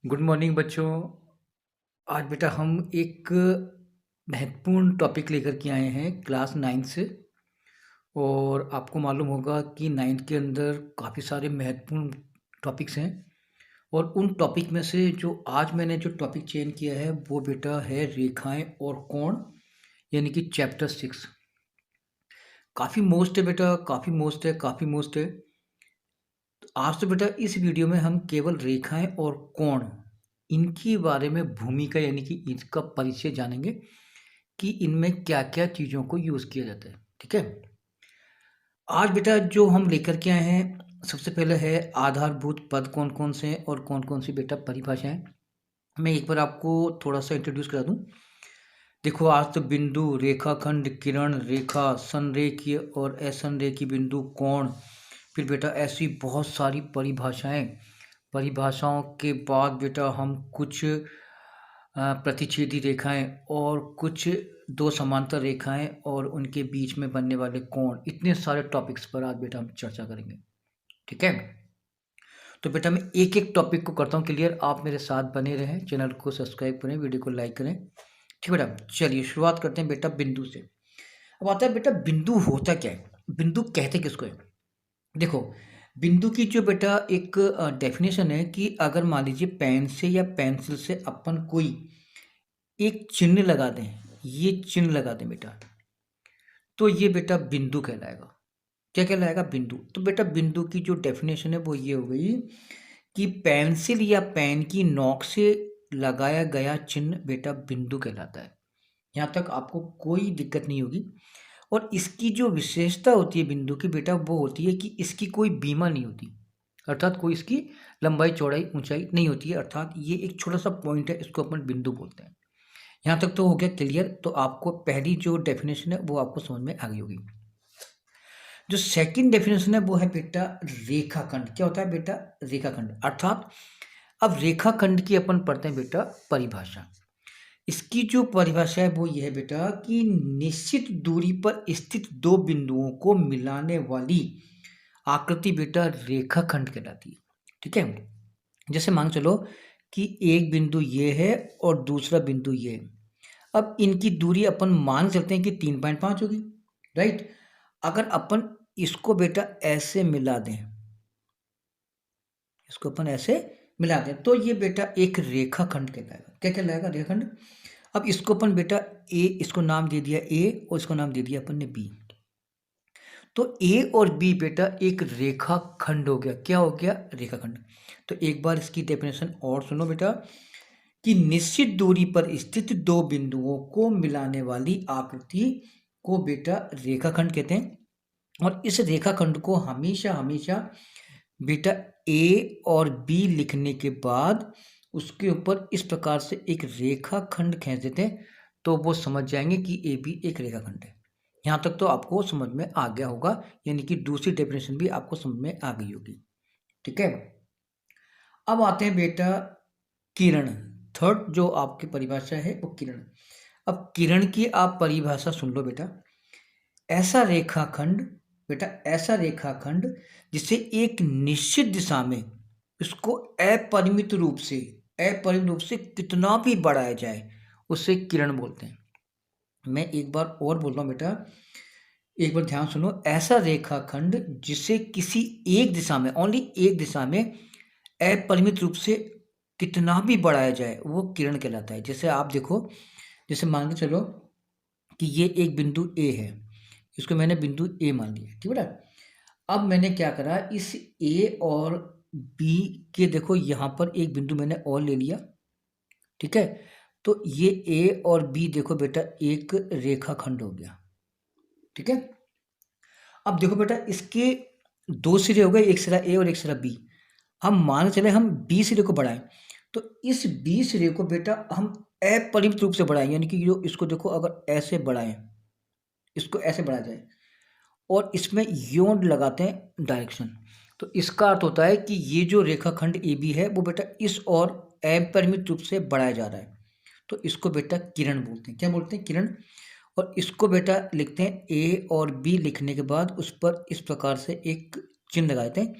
Good morning बच्चों। आज बेटा हम एक महत्वपूर्ण टॉपिक लेकर के आए हैं क्लास 9 से। और आपको मालूम होगा कि 9th के अंदर काफ़ी सारे महत्वपूर्ण टॉपिक्स हैं। और उन टॉपिक में से जो आज मैंने जो टॉपिक चेंज किया है वो बेटा है रेखाएं और कोण, यानी कि चैप्टर 6। काफ़ी मोस्ट है बेटा, काफ़ी मोस्ट है, काफ़ी मोस्ट है। तो आज तो बेटा इस वीडियो में हम केवल रेखाएं और कोण, इनके बारे में भूमिका यानी कि इसका परिचय जानेंगे कि इनमें क्या-क्या चीज़ों को यूज़ किया जाता है। ठीक है? आज बेटा जो हम लेकर के आए हैं, सबसे पहले है आधारभूत पद कौन-कौन से हैं और कौन-कौन सी बेटा परिभाषाएँ। मैं एक बार आपको थोड़ा-सा इंट्रोड्यूस करा दूँ। देखो, आज तो बिंदु, रेखाखंड, किरण, रेखा, संरेखीय और असंरेखीय बिंदु, कोण, फिर बेटा ऐसी बहुत सारी परिभाषाएँ। परिभाषाओं के बाद बेटा हम कुछ प्रतिच्छेदी रेखाएँ और कुछ दो समांतर रेखाएँ और उनके बीच में बनने वाले कोण, इतने सारे टॉपिक्स पर आज बेटा हम चर्चा करेंगे। ठीक है? तो बेटा मैं एक-एक टॉपिक को करता हूँ क्लियर, आप मेरे साथ बने रहें, चैनल को सब्सक्राइब करें, वीडियो को लाइक करें। ठीक है बेटा? चलिए शुरुआत करते हैं बेटा बिंदु से। अब आता है बेटा बिंदु होता क्या है? बिंदु कहते किसको है? देखो, बिंदु की जो बेटा एक डेफिनेशन है कि अगर मान लीजिए पेन से या पेंसिल से अपन कोई एक चिन्ह लगा दें, ये चिन्ह लगा दें बेटा, तो ये बेटा बिंदु कहलाएगा। क्या कहलाएगा? बिंदु। तो बेटा बिंदु की जो डेफिनेशन है वो ये हो गई कि पेंसिल या पेन की नोक से लगाया गया चिन्ह बेटा बिंदु कहलाता है। यहाँ तक आपको कोई दिक्कत नहीं होगी। और इसकी जो विशेषता होती है बिंदु की बेटा, वो होती है कि इसकी कोई बीमा नहीं होती, अर्थात कोई इसकी लंबाई चौड़ाई ऊंचाई नहीं होती है, अर्थात ये एक छोटा सा पॉइंट है, इसको अपन बिंदु बोलते हैं। यहाँ तक तो हो गया क्लियर। तो आपको पहली जो डेफिनेशन है वो आपको समझ में आ गई होगी। जो सेकंड डेफिनेशन है वो है बेटा रेखाखंड। क्या होता है बेटा? रेखाखंड। अर्थात अब रेखाखंड की अपन पढ़ते हैं बेटा परिभाषा। इसकी जो परिभाषा है वो ये है बेटा कि निश्चित दूरी पर स्थित दो बिंदुओं को मिलाने वाली आकृति बेटा रेखाखंड कहलाती है। ठीक है? जैसे मान चलो कि एक बिंदु ये है और दूसरा बिंदु ये है। अब इनकी दूरी अपन मान सकते हैं कि 3.5 होगी, राइट? अगर अपन इसको बेटा ऐसे मिला दें, इसको अपन ऐसे मिला दें, तो ये बेटा एक रेखाखंड कहलाएगा। क्या कहलाएगा? रेखाखंड। अब इसको अपन बेटा ए, इसको नाम दे दिया ए और इसको नाम दे दिया अपन ने बी। तो ए और बी बेटा एक रेखाखंड हो गया। क्या हो गया? रेखाखंड। तो एक बार इसकी डेफिनेशन और सुनो बेटा कि निश्चित दूरी पर स्थित दो बिंदुओं को मिलाने वाली आकृति को बेटा रेखाखंड कहते हैं। और इस रेखाखंड को हमेशा हमेशा बेटा ए और बी लिखने के बाद उसके ऊपर इस प्रकार से एक रेखाखंड खींच देते हैं, तो वो समझ जाएंगे कि ए बी एक रेखाखंड है। यहाँ तक तो आपको समझ में आ गया होगा, यानी कि दूसरी डेफिनेशन भी आपको समझ में आ गई होगी। ठीक है? अब आते हैं बेटा किरण। थर्ड जो आपकी परिभाषा है वो किरण। अब किरण की आप परिभाषा सुन लो बेटा। ऐसा रेखाखंड बेटा, ऐसा रेखाखंड जिसे एक निश्चित दिशा में इसको अपरिमित रूप से कितना भी बढ़ाया जाए उसे किरण बोलते हैं। मैं एक बार और बोल रहा हूँ बेटा, एक बार ध्यान सुनो। ऐसा रेखाखंड जिसे किसी एक दिशा में, ओनली एक दिशा में अपरिमित रूप से कितना भी बढ़ाया जाए वो किरण कहलाता है। जैसे आप देखो, जैसे मान के चलो कि ये एक बिंदु ए है, इसको मैंने बिंदु ए मान लिया। ठीक है बेटा? अब मैंने क्या करा, इस ए और बी के देखो यहाँ पर एक बिंदु मैंने और ले लिया। ठीक है? तो ये ए और बी देखो बेटा एक रेखाखंड हो गया। ठीक है? अब देखो बेटा इसके दो सिरे हो गए, एक सिरा ए और एक सिरा बी। हम मान चले हम बी सिरे को बढ़ाएं, तो इस बी सिरे को बेटा हम अपरिमित रूप से बढ़ाएंगे, यानी कि जो इसको देखो अगर ऐसे बढ़ाएं, इसको ऐसे बढ़ाया जाए और इसमें योड लगाते हैं डायरेक्शन, तो इसका अर्थ होता है कि ये जो रेखाखंड ए बी है वो बेटा इस और अपरिमित रूप से बढ़ाया जा रहा है, तो इसको बेटा किरण बोलते हैं। क्या बोलते हैं? किरण। और इसको बेटा लिखते हैं ए और बी, लिखने के बाद उस पर इस प्रकार से एक चिन्ह लगा देते हैं।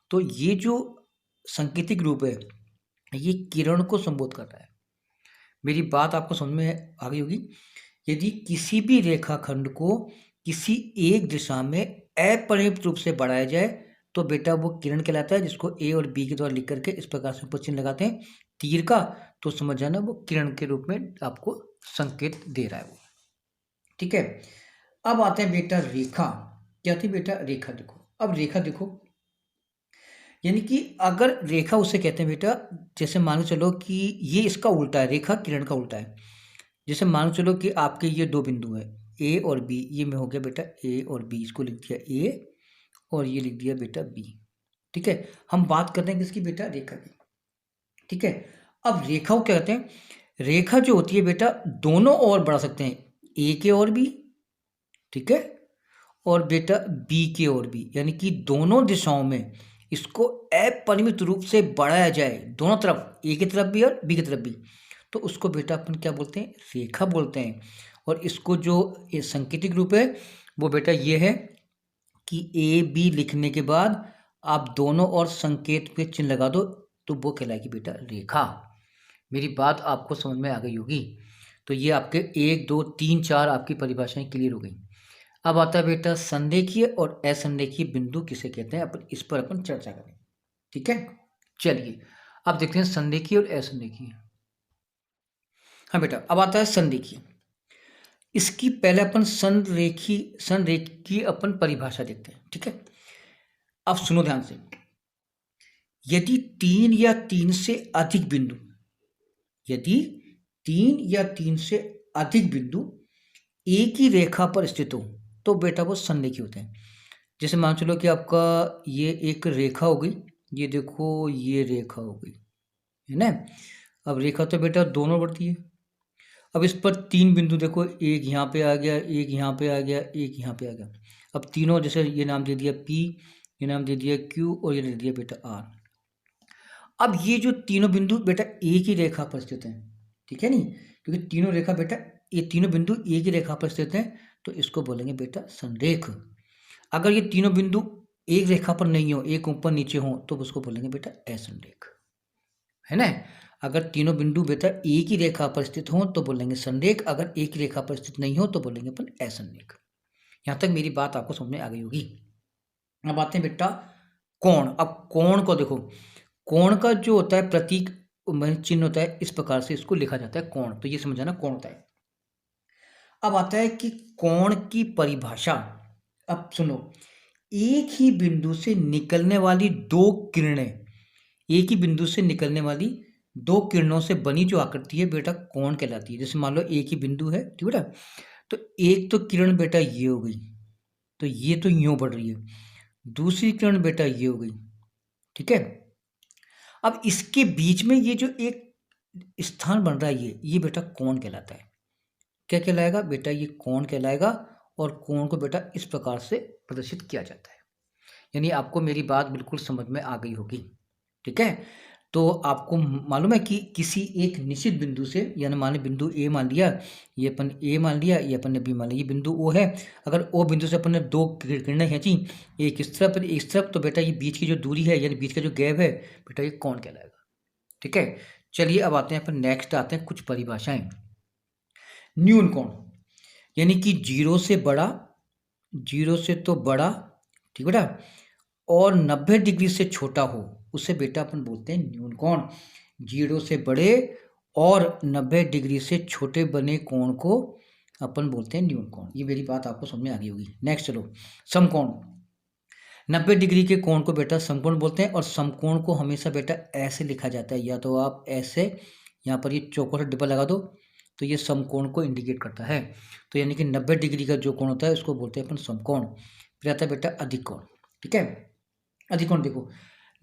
तो ये जो सांकेतिक रूप है ये किरण को संबोधित कर रहा है। मेरी बात आपको समझ में आ गई होगी। यदि किसी भी रेखाखंड को किसी एक दिशा में अपरिमित रूप से बढ़ाया जाए तो बेटा वो किरण कहलाता है, जिसको ए और बी के द्वारा लिख करके इस प्रकार से ऊपर चिन्ह लगाते हैं तीर का, तो समझ जाना वो किरण के रूप में आपको संकेत दे रहा है वो। ठीक है, अब आते हैं बेटा रेखा। क्या थी बेटा? रेखा। देखो, अब रेखा देखो, यानी कि अगर रेखा उसे कहते हैं बेटा, जैसे मान के चलो कि ये इसका उल्टा है, रेखा किरण का उल्टा है। जैसे मान के चलो कि आपके ये दो बिंदु है ए और बी, ये में हो गया बेटा ए और बी, इसको लिख दिया ए और ये लिख दिया बेटा बी। ठीक है, हम बात कर रहे हैं किसकी बेटा? रेखा की। ठीक है, अब रेखा को क्या कहते हैं? रेखा जो होती है बेटा दोनों ओर बढ़ा सकते हैं, ए के ओर भी, ठीक है, और बेटा बी की ओर भी, यानी कि दोनों दिशाओं में इसको अपरिमित रूप से बढ़ाया जाए, दोनों तरफ, ए की तरफ भी और बी की तरफ भी, तो उसको बेटा अपन क्या बोलते हैं? रेखा बोलते हैं। और इसको जो ये सांकेतिक रूप है वो बेटा ये है कि ए बी लिखने के बाद आप दोनों ओर संकेत पे चिन्ह लगा दो तो वो कहलाएगी बेटा रेखा। मेरी बात आपको समझ में आ गई होगी। तो ये आपके 1 2 3 4 आपकी परिभाषाएं क्लियर हो गई। अब आता है बेटा संरेखीय और असंरेखीय बिंदु किसे कहते हैं, अपन इस पर अपन चर्चा करें। ठीक है, चलिए अब देखते हैं संरेखीय और असंरेखीय। हाँ बेटा, अब आता है संरेखीय। इसकी पहले अपन संरेखीय अपन परिभाषा देखते हैं। ठीक है, अब सुनो ध्यान से। यदि 3 या 3 से अधिक बिंदु, यदि 3 या 3 से अधिक बिंदु एक ही रेखा पर स्थित हो तो बेटा वो संरेखीय होते हैं। जैसे मान चलो कि आपका ये एक रेखा हो गई, ये देखो ये रेखा हो गई, है ना। अब रेखा तो बेटा दोनों बढ़ती है। अब इस पर 3 बिंदु देखो, एक यहाँ पे आ गया, एक यहाँ पे आ गया, एक यहाँ पे आ गया। अब तीनों, जैसे ये नाम दे दिया P, ये नाम दे दिया Q और ये दे दिया बेटा R। अब ये जो तीनों बिंदु बेटा एक ही रेखा पर स्थित हैं, ठीक है नहीं, क्योंकि तीनों रेखा बेटा, ये तीनों बिंदु एक ही रेखा पर स्थित हैं, तो इसको बोलेंगे बेटा संरेख। अगर ये तीनों बिंदु एक रेखा पर नहीं हो, एक ऊपर नीचे हो, तो उसको बोलेंगे बेटा असंरेख, है ना। अगर तीनों बिंदु बेटा एक ही रेखा पर स्थित हो तो बोलेंगे संरेख, अगर एक ही रेखा पर स्थित नहीं हो तो बोलेंगे अपन असंरेख। यहाँ तक मेरी बात आपको समझ में आ गई होगी। अब आते हैं बेटा कोण। अब कोण को देखो, कोण का जो होता है प्रतीक चिन्ह होता है, इस प्रकार से इसको लिखा जाता है कोण, तो ये समझाना कोण होता है। अब आता है कि कोण की परिभाषा। अब सुनो, एक ही बिंदु से निकलने वाली दो किरणें, एक ही बिंदु से निकलने वाली दो किरणों से बनी जो आकृति है बेटा कोण कहलाती है। जैसे मान लो एक ही बिंदु है, ठीक बेटा, तो एक तो किरण बेटा ये हो गई, तो ये तो यूं बढ़ रही है, दूसरी किरण बेटा ये हो गई, ठीक है। अब इसके बीच में ये जो एक स्थान बन रहा है, ये बेटा कोण कहलाता है। क्या कहलाएगा बेटा? ये कोण कहलाएगा। और कोण को बेटा इस प्रकार से प्रदर्शित किया जाता है। यानी आपको मेरी बात बिल्कुल समझ में आ गई होगी। ठीक है, तो आपको मालूम है कि किसी एक निश्चित बिंदु से, यानी माने बिंदु ए मान लिया, ये अपन ए मान लिया, ये अपन ने बी मान लिया, ये बिंदु ओ है। अगर ओ बिंदु से अपन ने दो किरणें खींची, एक इस तरफ एक इस तरफ, तो बेटा ये बीच की जो दूरी है, यानी बीच का जो गैप है बेटा, ये कोण कहलाएगा। ठीक है, चलिए अब आते हैं अपन नेक्स्ट आते हैं कुछ परिभाषाएं। न्यून कोण, यानी कि 0 से बड़ा, 0 से तो बड़ा, ठीक बेटा, और 90 डिग्री से छोटा हो, उसे बेटा अपन बोलते हैं न्यून कोण। 0 से बड़े और 90 डिग्री से छोटे बने कोण को अपन बोलते हैं न्यून कोण। ये मेरी बात आपको समझ में आ गई होगी। नेक्स्ट चलो, समकोण। 90 डिग्री के कोण को बेटा समकोण बोलते हैं, और समकोण को हमेशा बेटा ऐसे लिखा जाता है, या तो आप ऐसे यहाँ पर ये चौकोर डिब्बा लगा दो तो ये समकोण को इंडिकेट करता है। तो यानी कि 90 डिग्री का जो कोण होता है उसको बोलते हैं अपन समकोण। फिर आता है बेटा अधिक कोण। ठीक है, अधिक कोण देखो,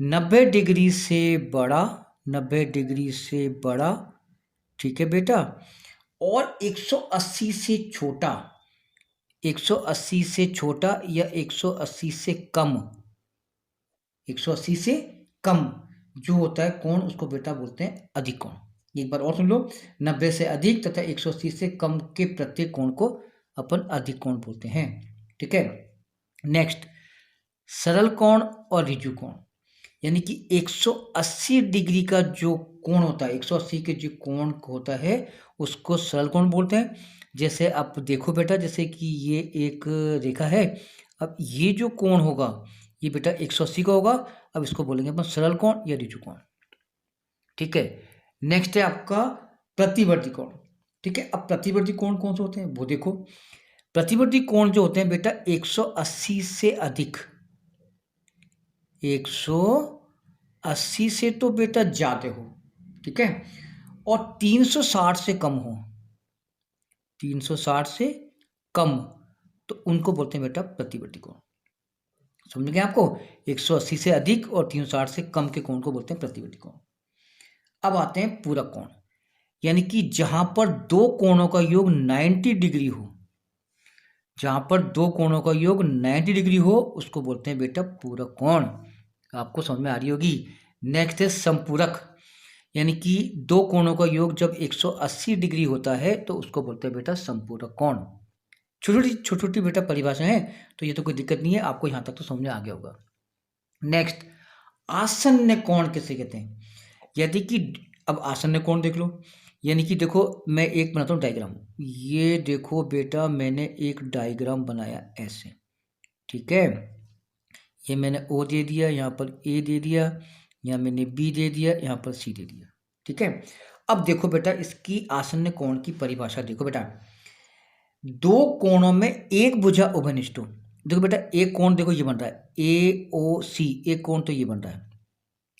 90 डिग्री से बड़ा, 90 डिग्री से बड़ा, ठीक है बेटा, और 180 से छोटा, 180 से छोटा या 180 से कम, 180 से कम जो होता है कोण, उसको बेटा बोलते हैं अधिक कोण। एक बार और सुन लो, 90 से अधिक तथा 180 से कम के प्रत्येक कोण को अपन अधिक कोण बोलते हैं। ठीक है, नेक्स्ट, सरल कोण और ऋजु कोण, यानी कि 180 डिग्री का जो कोण होता है 180 के जो कोण होता है उसको सरल कोण बोलते हैं। जैसे आप देखो बेटा, जैसे कि ये एक रेखा है, अब ये जो कोण होगा ये बेटा 180 का होगा। अब इसको बोलेंगे अपन सरल कोण या ऋजु कोण। ठीक है, नेक्स्ट है आपका प्रतिवर्ती कोण। ठीक है, अब प्रतिवर्ती कोण कौन से होते हैं वो देखो। प्रतिवर्ती कोण जो होते हैं बेटा 180 से अधिक, 180 से तो बेटा ज्यादा हो, ठीक है, और 360 से कम हो, 360 से कम, तो उनको बोलते हैं बेटा प्रतिवर्ती कोण। समझ गए आपको? 180 से अधिक और 360 से कम के कोण को बोलते हैं प्रतिवर्ती कोण। अब आते हैं पूरक कोण, यानी कि जहां पर दो कोणों का योग 90 डिग्री हो, जहां पर दो कोणों का योग 90 डिग्री हो उसको बोलते हैं बेटा पूरक कोण। आपको समझ में आ रही होगी। नेक्स्ट है संपूरक, यानी कि दो कोणों का योग जब 180 डिग्री होता है तो उसको बोलते हैं बेटा संपूरक कोण। छोटी छोटी बेटा परिभाषा है, तो ये तो कोई दिक्कत नहीं है, आपको यहां तक तो समझ में आ गया होगा। नेक्स्ट आसन्न कोण किसे कहते हैं? यदि कि अब आसन्न कोण देख लो, यानी कि देखो मैं एक बनाता हूँ डायग्राम। ये देखो बेटा मैंने एक डायग्राम बनाया ऐसे, ठीक है, ये मैंने ओ दे दिया, यहाँ पर ए दे दिया, यहाँ मैंने बी दे दिया, यहाँ पर सी दे दिया, ठीक है। अब देखो बेटा इसकी आसन्न कोण की परिभाषा देखो बेटा, दो कोणों में एक भुजा उभयनिष्ठ हो। देखो बेटा एक कोण देखो ये बन रहा है ए ओ सी, एक कोण तो ये बन रहा है,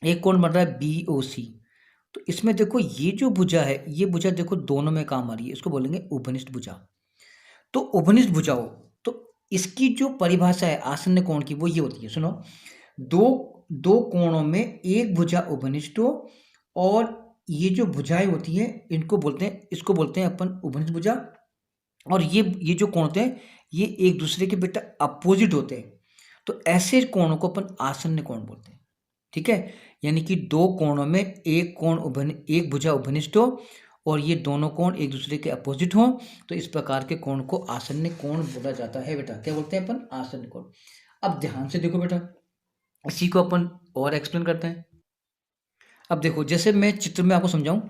एक कोण बन रहा है बी ओ सी। तो इसमें देखो ये जो भुजा है, ये भुजा देखो दोनों में काम आ रही है, इसको बोलेंगे उभयनिष्ठ भुजा। तो उभयनिष्ठ भुजा हो तो इसकी जो परिभाषा है आसन्न कोण की वो ये होती है, सुनो, दो कोणों में एक भुजा उभयनिष्ठ हो और ये जो भुजाएं होती हैं इनको बोलते हैं, इसको बोलते हैं अपन उभयनिष्ठ भुजा। और ये जो कोण होते हैं ये एक दूसरे के बेटा अपोजिट होते हैं, तो ऐसे कोणों को अपन आसन्न कोण बोलते हैं। ठीक है, यानी कि दो कोणों में एक भुजा उभयनिष्ठ हो और ये दोनों कोण एक दूसरे के अपोजिट हो, तो इस प्रकार के कोण को आसन्न कोण बोला जाता है बेटा। क्या बोलते हैं अपन? आसन्न कोण। अब ध्यान से देखो बेटा, इसी को अपन और एक्सप्लेन करते हैं। अब देखो जैसे मैं चित्र में आपको समझाऊं,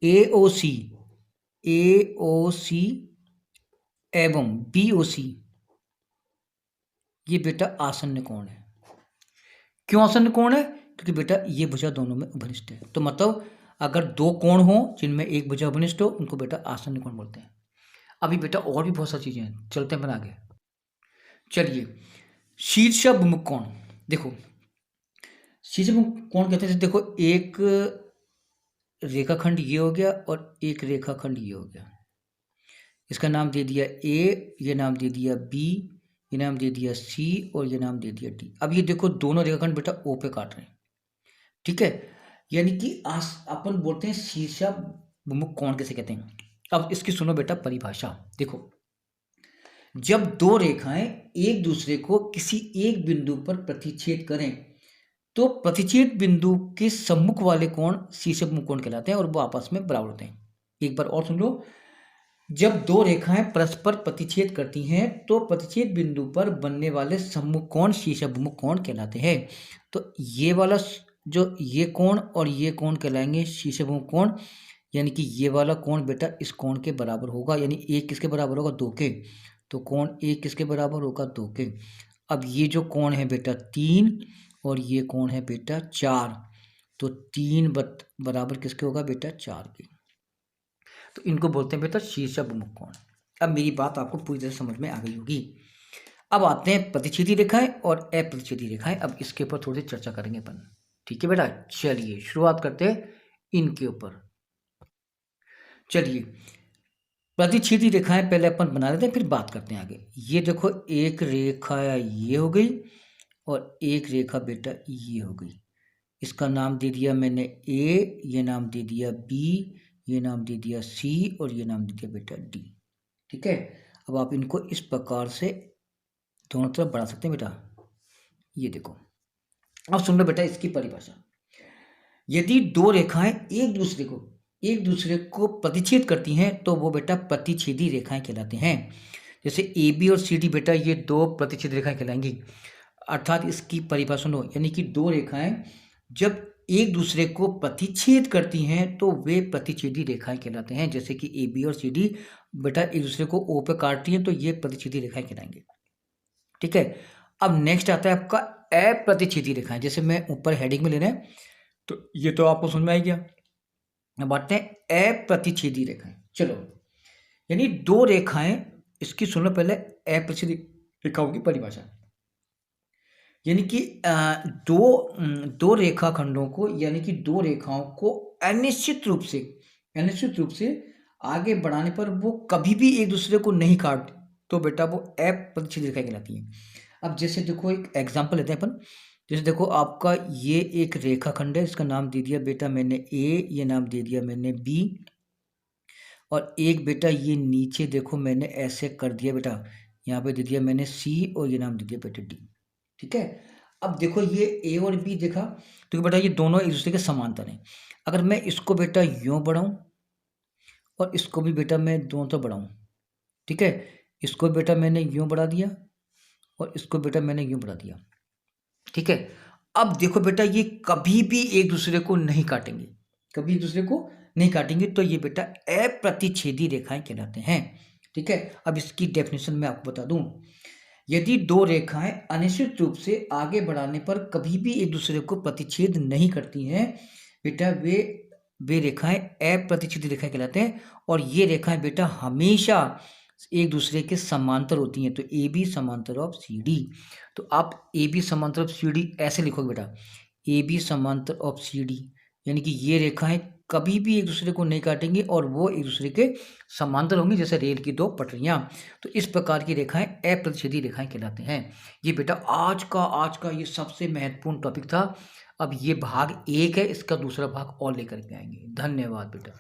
ए ओ सी एवं बी ओ सी ये बेटा आसन्न कोण है। क्यों आसन्न कोण है? क्योंकि बेटा ये भुजा दोनों में उभयनिष्ठ है। तो मतलब अगर दो कोण हो जिनमें एक भुजा उभयनिष्ठ हो उनको बेटा आसन्न कोण बोलते हैं। अभी बेटा और भी बहुत सारी चीजें हैं, चलते हैं अपन आगे। चलिए, शीर्षाभिमुख कोण देखो, शीर्षाभिमुख कोण कहते हैं, देखो एक रेखाखंड ये हो गया और एक रेखाखंड ये हो गया, इसका नाम दे दिया ए, ये नाम दे दिया बी, ये नाम दे दिया सी और ये नाम दे दिया डी। अब ये देखो दोनों रेखाखंड बेटा ओ पे काट रहे हैं, ठीक है, यानी कि अपन बोलते हैं शीर्षाभिमुख कोण किसे कहते हैं। अब इसकी सुनो बेटा परिभाषा देखो, जब दो रेखाएं एक दूसरे को किसी एक बिंदु पर प्रतिच्छेद करें तो प्रतिच्छेद बिंदु के सम्मुख वाले कोण शीर्षाभिमुख कोण कहलाते हैं और वो आपस में बराबर होते हैं। एक बार और सुन लो, जब दो रेखाएं परस्पर प्रतिच्छेद करती हैं तो प्रतिच्छेद बिंदु पर बनने वाले सम्मुख कोण शीर्षाभिमुख कोण कहलाते हैं। तो ये वाला जो ये कोण और ये कोण कहलाएंगे शीर्षाभिमुख कोण, यानी कि ये वाला कोण बेटा इस कोण के बराबर होगा, यानी एक किसके बराबर होगा? दो के। तो कोण एक किसके बराबर होगा? दो के। अब ये जो कोण है बेटा 3 और ये कोण है बेटा 4, तो 3 बराबर किसके होगा बेटा? 4 के। तो इनको बोलते हैं बेटा शीर्षाभिमुख कोण। अब मेरी बात आपको पूरी तरह समझ में आ गई होगी। अब आते हैं प्रतिच्छेदी रेखाएं और अप्रतिच्छेदी रेखाएं। अब इसके ऊपर थोड़ी चर्चा करेंगे अपन, ठीक है बेटा। चलिए शुरुआत करते हैं इनके ऊपर। चलिए प्रतिच्छेदी रेखाएं पहले अपन बना लेते हैं, फिर बात करते हैं आगे। ये देखो एक रेखा ये हो गई और एक रेखा बेटा ये हो गई, इसका नाम दे दिया मैंने ए, ये नाम दे दिया बी, ये नाम दे दिया सी और ये नाम दे दिया बेटा डी, ठीक है। अब आप इनको इस प्रकार से दोनों तरफ बढ़ा सकते हैं बेटा। ये देखो, अब सुन लो बेटा इसकी परिभाषा। यदि दो रेखाएं एक दूसरे को प्रतिच्छेद करती हैं तो वो बेटा प्रतिच्छेदी रेखाएं कहलाते हैं। जैसे ए बी और सी डी बेटा ये दो प्रतिच्छेद रेखाएं कहलाएंगी। अर्थात इसकी परिभाषा सुनो, यानी कि दो रेखाएं जब एक दूसरे को प्रतिच्छेद करती हैं तो वे प्रतिच्छेदी रेखाएं कहलाते हैं। जैसे कि ए बी और सी डी बेटा एक दूसरे को ओ पे काटती हैं तो ये प्रतिच्छेदी रेखाएं कहलाएंगे। ठीक है, अब नेक्स्ट आता है आपका अप्रतिच्छेदी रेखाएं। जैसे मैं ऊपर हेडिंग में ले रहे हैं तो ये तो आपको समझ में आ गया। अब आते हैं अप्रतिच्छेदी रेखाएं। चलो, यानी दो रेखाएं, इसकी सुनो पहले अप्रतिच्छेदी रेखाओं की परिभाषा। यानी कि दो रेखाखंडों को, यानी कि दो रेखाओं को अनिश्चित रूप से आगे बढ़ाने पर वो कभी भी एक दूसरे को नहीं काट, तो बेटा वो अप्रतिच्छेदी रेखा कहलाती है। अब जैसे देखो एक एग्जांपल लेते हैं अपन। जैसे देखो आपका ये एक रेखाखंड है, इसका नाम दे दिया बेटा मैंने ए, ये नाम दे दिया मैंने बी, और एक बेटा ये नीचे देखो मैंने ऐसे कर दिया बेटा, यहाँ पे दे दिया मैंने सी, और ये नाम दे दिया बेटा डी। ठीक है, अब देखो ये ए और बी देखा तो बेटा ये दोनों एक दूसरे के समांतर हैं। अगर मैं इसको बेटा यूं बढ़ाऊं और इसको भी बेटा मैं दोनों तरफ बढ़ाऊं, ठीक है, इसको बेटा मैंने यूं बढ़ा दिया और इसको बेटा मैंने यूं बढ़ा दिया। ठीक है, अब देखो बेटा ये कभी भी एक दूसरे को नहीं काटेंगे, कभी एक दूसरे को नहीं काटेंगे, तो ये बेटा अप्रतिच्छेदी रेखाएं कहलाते हैं। ठीक है, अब इसकी डेफिनेशन मैं आपको बता दूं। यदि दो रेखाएं अनिश्चित रूप से आगे बढ़ाने पर कभी भी एक दूसरे को प्रतिच्छेद नहीं करती हैं बेटा, वे रेखाएं अप्रतिच्छेदी रेखाएं कहलाते हैं। और ये रेखाएं बेटा हमेशा एक दूसरे के समांतर होती हैं। तो ए बी समांतर ऑफ सी डी, तो आप ए बी समांतर ऑफ सी डी ऐसे लिखोगे बेटा, ए बी समांतर ऑफ सी डी, यानी कि ये रेखाएं कभी भी एक दूसरे को नहीं काटेंगी और वो एक दूसरे के समांतर होंगी, जैसे रेल की दो पटरियां। तो इस प्रकार की रेखाएं अप्रतिच्छेदी रेखाएं कहलाते हैं। ये बेटा आज का ये सबसे महत्वपूर्ण टॉपिक था। अब ये भाग 1 है, इसका दूसरा भाग और लेकर के आएंगे। धन्यवाद बेटा।